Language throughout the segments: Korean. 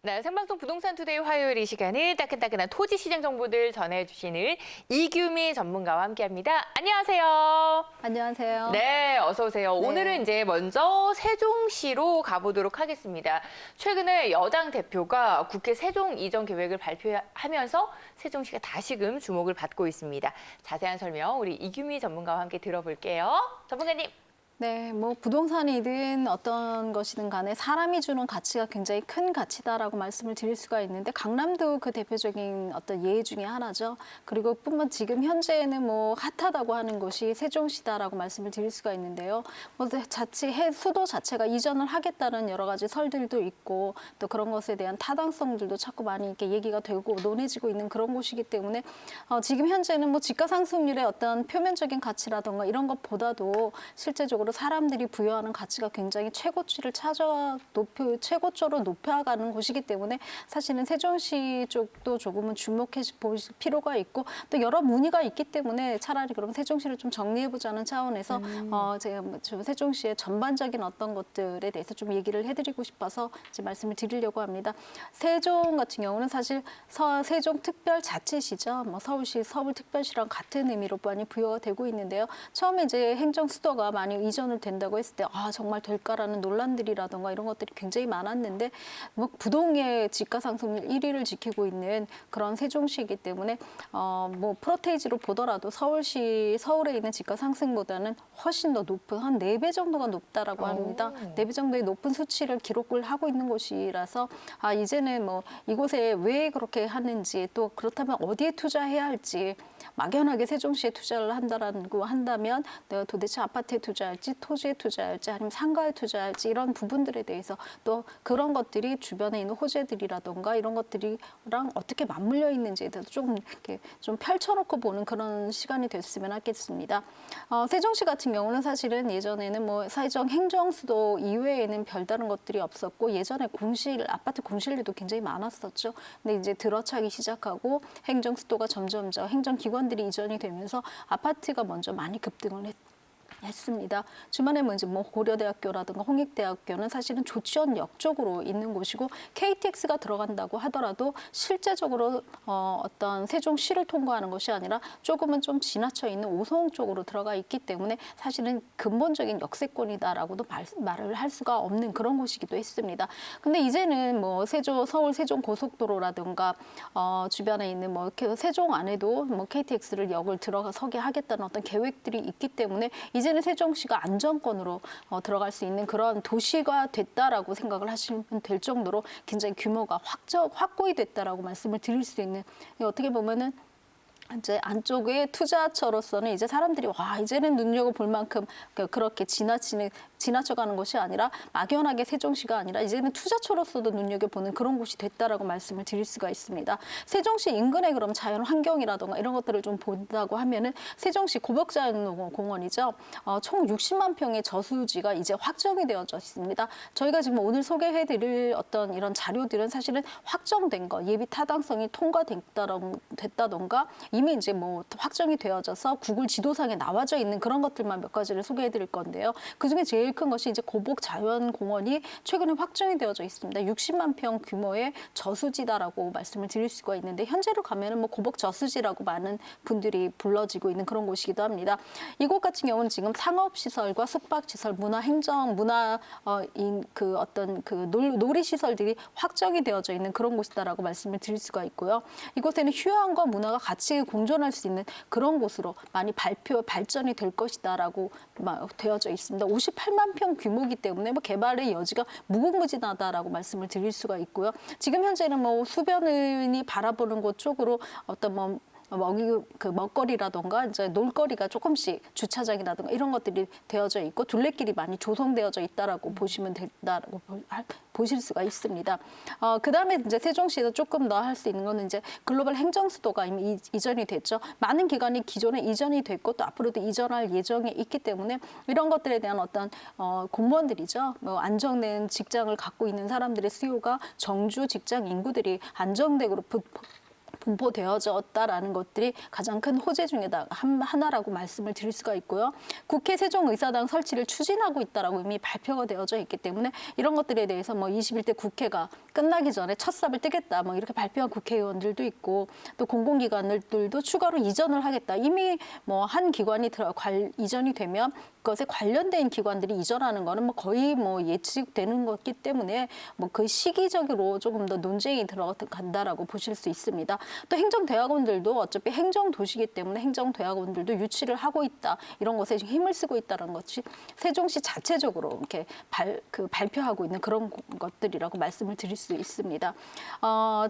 네, 생방송 부동산 투데이 화요일 이 시간은 따끈따끈한 토지 시장 정보들 전해주시는 이규미 전문가와 함께합니다. 안녕하세요. 안녕하세요. 네, 어서 오세요. 네. 오늘은 이제 먼저 세종시로 가보도록 하겠습니다. 최근에 여당 대표가 국회 세종 이전 계획을 발표하면서 세종시가 다시금 주목을 받고 있습니다. 자세한 설명 우리 이규미 전문가와 함께 들어볼게요. 전문가님. 네, 뭐 부동산이든 어떤 것이든 간에 사람이 주는 가치가 굉장히 큰 가치다라고 말씀을 드릴 수가 있는데 강남도 그 대표적인 어떤 예 중에 하나죠. 그리고 뿐만 지금 현재는 뭐 핫하다고 하는 곳이 세종시다라고 말씀을 드릴 수가 있는데요. 뭐 수도 자체가 이전을 하겠다는 여러 가지 설들도 있고 또 그런 것에 대한 타당성들도 자꾸 많이 이렇게 얘기가 되고 논해지고 있는 그런 곳이기 때문에 지금 현재는 뭐 지가 상승률의 어떤 표면적인 가치라던가 이런 것보다도 실제적으로 사람들이 부여하는 가치가 굉장히 최고치를 최고조로 높여가는 곳이기 때문에 사실은 세종시 쪽도 조금은 주목해 보실 필요가 있고 또 여러 문의가 있기 때문에 차라리 그럼 세종시를 좀 정리해보자는 차원에서 제가 좀 세종시의 전반적인 어떤 것들에 대해서 좀 얘기를 해드리고 싶어서 이제 말씀을 드리려고 합니다. 세종 같은 경우는 사실 세종특별자치시죠. 뭐 서울시, 서울특별시랑 같은 의미로 많이 부여가 되고 있는데요. 처음에 이제 행정수도가 많이 이전을 된다고 했을 때 정말 될까라는 논란들이라던가 이런 것들이 굉장히 많았는데 뭐 부동의 지가 상승률 1위를 지키고 있는 그런 세종시이기 때문에 뭐 프로테이지로 보더라도 서울에 있는 지가 상승보다는 훨씬 더 높은 한 4배 정도가 높다라고 합니다. 4배 정도의 높은 수치를 기록을 하고 있는 곳이라서 이제는 뭐 이곳에 왜 그렇게 하는지 또 그렇다면 어디에 투자해야 할지 막연하게 세종시에 투자를 한다면 내가 도대체 아파트에 투자할지 토지에 투자할지 아니면 상가에 투자할지 이런 부분들에 대해서 또 그런 것들이 주변에 있는 호재들이라던가 이런 것들이랑 어떻게 맞물려 있는지에 대해서 조금 이렇게 좀 펼쳐놓고 보는 그런 시간이 됐으면 하겠습니다. 세종시 같은 경우는 사실은 예전에는 뭐 세종 행정수도 이외에는 별다른 것들이 없었고 예전에 아파트 공실률도 굉장히 많았었죠. 근데 이제 들어차기 시작하고 행정수도가 점점 행정기관들이 이전이 되면서 아파트가 먼저 많이 급등을 했습니다. 주변에 뭐 고려대학교라든가 홍익대학교는 사실은 조치원역 쪽으로 있는 곳이고 KTX가 들어간다고 하더라도 실제적으로 어떤 세종시를 통과하는 것이 아니라 조금은 좀 지나쳐 있는 오송 쪽으로 들어가 있기 때문에 사실은 근본적인 역세권이다라고도 말을 할 수가 없는 그런 곳이기도 했습니다. 근데 이제는 뭐 서울 세종 고속도로라든가 주변에 있는 뭐 세종 안에도 뭐 KTX를 역을 서게 하겠다는 어떤 계획들이 있기 때문에 이제는 세종시가 안정권으로 들어갈 수 있는 그런 도시가 됐다라고 생각을 하시면 될 정도로 굉장히 규모가 확고히 됐다라고 말씀을 드릴 수 있는 어떻게 보면은 이제 안쪽에 투자처로서는 이제 사람들이 이제는 눈여겨볼 만큼 그렇게 지나쳐가는 것이 아니라 막연하게 세종시가 아니라 이제는 투자처로서도 눈여겨보는 그런 곳이 됐다라고 말씀을 드릴 수가 있습니다. 세종시 인근의 그럼 자연 환경이라든가 이런 것들을 좀 본다고 하면은 세종시 고벽자연공원이죠. 총 60만 평의 저수지가 이제 확정이 되어져 있습니다. 저희가 지금 오늘 소개해드릴 어떤 이런 자료들은 사실은 확정된 거, 예비 타당성이 통과됐다던가 이미 이제 뭐 확정이 되어져서 구글 지도상에 나와져 있는 그런 것들만 몇 가지를 소개해드릴 건데요. 그중에 제일 큰 것이 이제 고복자연공원이 최근에 확정이 되어져 있습니다. 60만 평 규모의 저수지다라고 말씀을 드릴 수가 있는데 현재로 가면은 뭐 고복 저수지라고 많은 분들이 불러지고 있는 그런 곳이기도 합니다. 이곳 같은 경우는 지금 상업시설과 숙박시설, 놀이시설들이 확정이 되어져 있는 그런 곳이다라고 말씀을 드릴 수가 있고요. 이곳에는 휴양과 문화가 같이 공존할 수 있는 그런 곳으로 많이 발전이 될 것이다라고 되어져 있습니다. 58만 평 규모이기 때문에 뭐 개발의 여지가 무궁무진하다라고 말씀을 드릴 수가 있고요. 지금 현재는 뭐 수변이 바라보는 곳 쪽으로 어떤 먹거리라던가 이제 놀거리가 조금씩 주차장이라든가 이런 것들이 되어져 있고 둘레길이 많이 조성되어져 있다라고 보시면 된다라고 보실 수가 있습니다. 그다음에 이제 세종시에서 조금 더 할 수 있는 거는 이제 글로벌 행정수도가 이미 이전이 됐죠. 많은 기관이 기존에 이전이 됐고 또 앞으로도 이전할 예정에 있기 때문에 이런 것들에 대한 어떤 공무원들이죠. 뭐 안정된 직장을 갖고 있는 사람들의 수요가 정주 직장 인구들이 안정되고 분포되어졌다라는 것들이 가장 큰 호재 중에 하나라고 말씀을 드릴 수가 있고요. 국회 세종의사당 설치를 추진하고 있다라고 이미 발표가 되어져 있기 때문에 이런 것들에 대해서 뭐 21대 국회가 끝나기 전에 첫 삽을 뜨겠다 뭐 이렇게 발표한 국회의원들도 있고 또 공공기관들도 추가로 이전을 하겠다. 이미 뭐 한 기관이 이전이 되면 그것에 관련된 기관들이 이전하는 거는 뭐 거의 뭐 예측되는 거기 때문에 뭐 그 시기적으로 조금 더 논쟁이 들어간다라고 보실 수 있습니다. 또 행정대학원들도 어차피 행정도시이기 때문에 행정대학원들도 유치를 하고 있다. 이런 것에 힘을 쓰고 있다는 것이 세종시 자체적으로 이렇게 발표하고 있는 그런 것들이라고 말씀을 드릴 수 있습니다.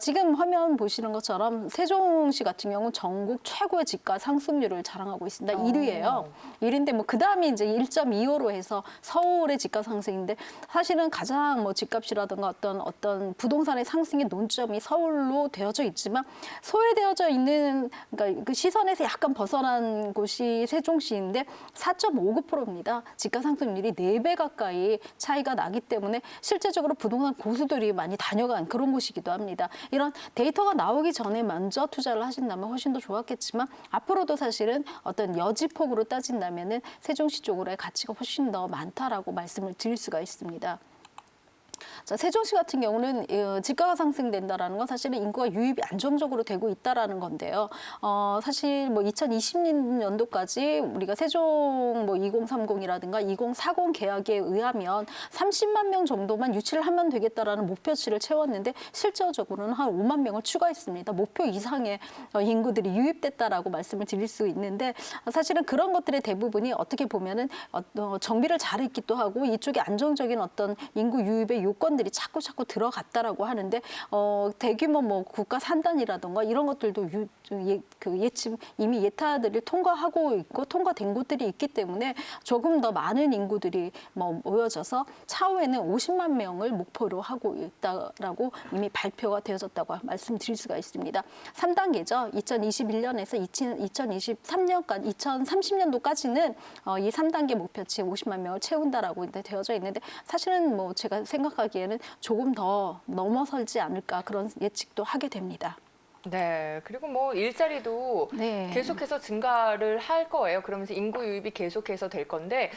지금 화면 보시는 것처럼 세종시 같은 경우는 전국 최고의 집가 상승률을 자랑하고 있습니다. 1위예요. 1위인데 뭐 그다음이 이제 1.25로 해서 서울의 집가 상승인데 사실은 가장 뭐 집값이라든가 어떤 부동산의 상승의 논점이 서울로 되어져 있지만 소외되어져 있는 그러니까 그 시선에서 약간 벗어난 곳이 세종시인데 4.59%입니다. 집가 상승률이 4배 가까이 차이가 나기 때문에 실제적으로 부동산 고수들이 많이 다녀간 그런 곳이기도 합니다. 이런 데이터가 나오기 전에 먼저 투자를 하신다면 훨씬 더 좋았겠지만 앞으로도 사실은 어떤 여지폭으로 따진다면은 세종시 쪽으로의 가치가 훨씬 더 많다라고 말씀을 드릴 수가 있습니다. 자, 세종시 같은 경우는 집가가 상승된다라는 건 사실은 인구가 유입이 안정적으로 되고 있다라는 건데요. 사실 뭐 2020년도까지 우리가 세종 뭐 2030이라든가 2040 계약에 의하면 30만 명 정도만 유치를 하면 되겠다라는 목표치를 채웠는데 실질적으로는 한 5만 명을 추가했습니다. 목표 이상의 인구들이 유입됐다라고 말씀을 드릴 수 있는데 사실은 그런 것들의 대부분이 어떻게 보면은 정비를 잘했기도 하고 이쪽에 안정적인 어떤 인구 유입의 요건들이 자꾸 들어갔다라고 하는데 대규모 뭐 국가 산단이라든가 이런 것들도 이미 예타들을 통과하고 있고 통과된 곳들이 있기 때문에 조금 더 많은 인구들이 뭐 모여져서 차후에는 50만 명을 목표로 하고 있다라고 이미 발표가 되어졌다고 말씀드릴 수가 있습니다. 3단계죠. 2021년에서 2023년까지 2030년도까지는 이 3단계 목표치 50만 명을 채운다라고 되어져 있는데 사실은 뭐 제가 생각하기에는 조금 더 넘어설지 않을까 그런 예측도 하게 됩니다. 네, 그리고 뭐 일자리도 네. 계속해서 증가를 할 거예요. 그러면서 인구 유입이 계속해서 될 건데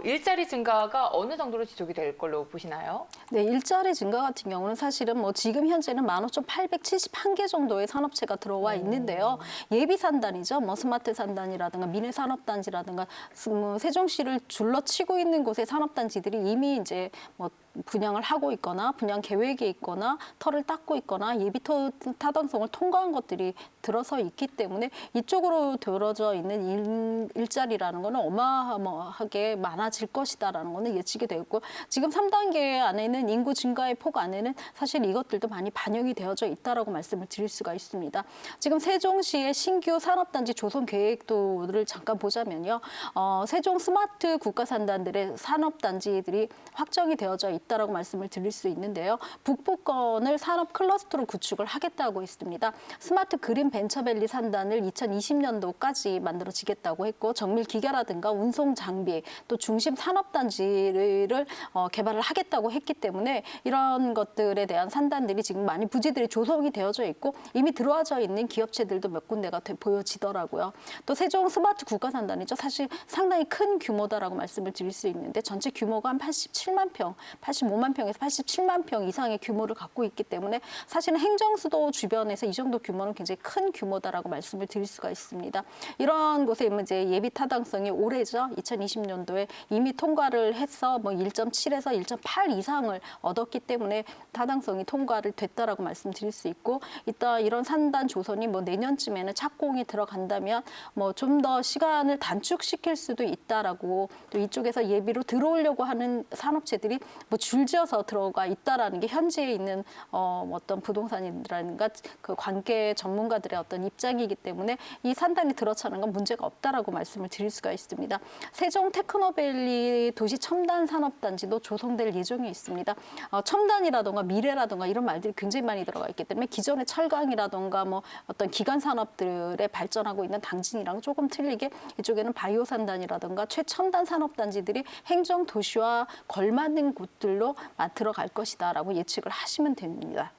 일자리 증가가 어느 정도로 지속이 될 걸로 보시나요? 네, 일자리 증가 같은 경우는 사실은 뭐 지금 현재는 15,871개 정도의 산업체가 들어와 있는데요. 예비 산단이죠. 뭐 스마트 산단이라든가 미래 산업단지라든가 세종시를 둘러치고 있는 곳의 산업단지들이 이미 이제 뭐 분양을 하고 있거나 분양 계획에 있거나 터를 닦고 있거나 예비 타당성을 통과한 것들이 들어서 있기 때문에 이쪽으로 들어져 있는 일자리라는 거는 어마어마하게 많아질 것이다라는 거는 예측이 되고 지금 3단계 안에는 인구 증가의 폭 안에는 사실 이것들도 많이 반영이 되어져 있다라고 말씀을 드릴 수가 있습니다. 지금 세종시의 신규 산업단지 조성 계획도를 잠깐 보자면요. 세종 스마트 국가산단들의 산업단지들이 확정이 되어져 있다라고 말씀을 드릴 수 있는데요. 북부권을 산업 클러스터로 구축을 하겠다고 했습니다. 스마트 그린 벤처밸리 산단을 2020년도까지 만들어지겠다고 했고 정밀 기계라든가 운송 장비 또 중심 산업단지를 개발을 하겠다고 했기 때문에 이런 것들에 대한 산단들이 지금 많이 부지들이 조성이 되어져 있고 이미 들어와져 있는 기업체들도 몇 군데가 보여지더라고요. 또 세종 스마트 국가산단이죠. 사실 상당히 큰 규모다라고 말씀을 드릴 수 있는데 전체 규모가 한 87만 평, 85만 평에서 87만 평 이상의 규모를 갖고 있기 때문에 사실은 행정수도 주변에서 이 정도 규모는 굉장히 큰 규모다라고 말씀을 드릴 수가 있습니다. 이런 곳에 이제 예비 타당성이 올해죠. 2020년도에 이미 통과를 해서 뭐 1.7에서 1.8 이상을 얻었기 때문에 타당성이 통과를 됐다라고 말씀드릴 수 있고 이런 산단 조선이 뭐 내년쯤에는 착공이 들어간다면 뭐 좀 더 시간을 단축시킬 수도 있다라고 또 이쪽에서 예비로 들어오려고 하는 산업체들이 뭐 줄지어서 들어가 있다라는 게 현지에 있는 어떤 부동산이라든가 그 관계 전문가들의 어떤 입장이기 때문에 이 산단이 들어차는 건 문제가 없다라고 말씀을 드릴 수가 있습니다. 세종 테크노밸리 도시 첨단 산업단지도 조성될 예정이 있습니다. 첨단이라든가 미래라든가 이런 말들이 굉장히 많이 들어가 있기 때문에 기존의 철강이라든가 뭐 어떤 기간 산업들의 발전하고 있는 당진이랑 조금 틀리게 이쪽에는 바이오 산단이라든가 최첨단 산업단지들이 행정 도시와 걸맞는 곳들로 들어갈 것이다라고 예측을 하시면 됩니다.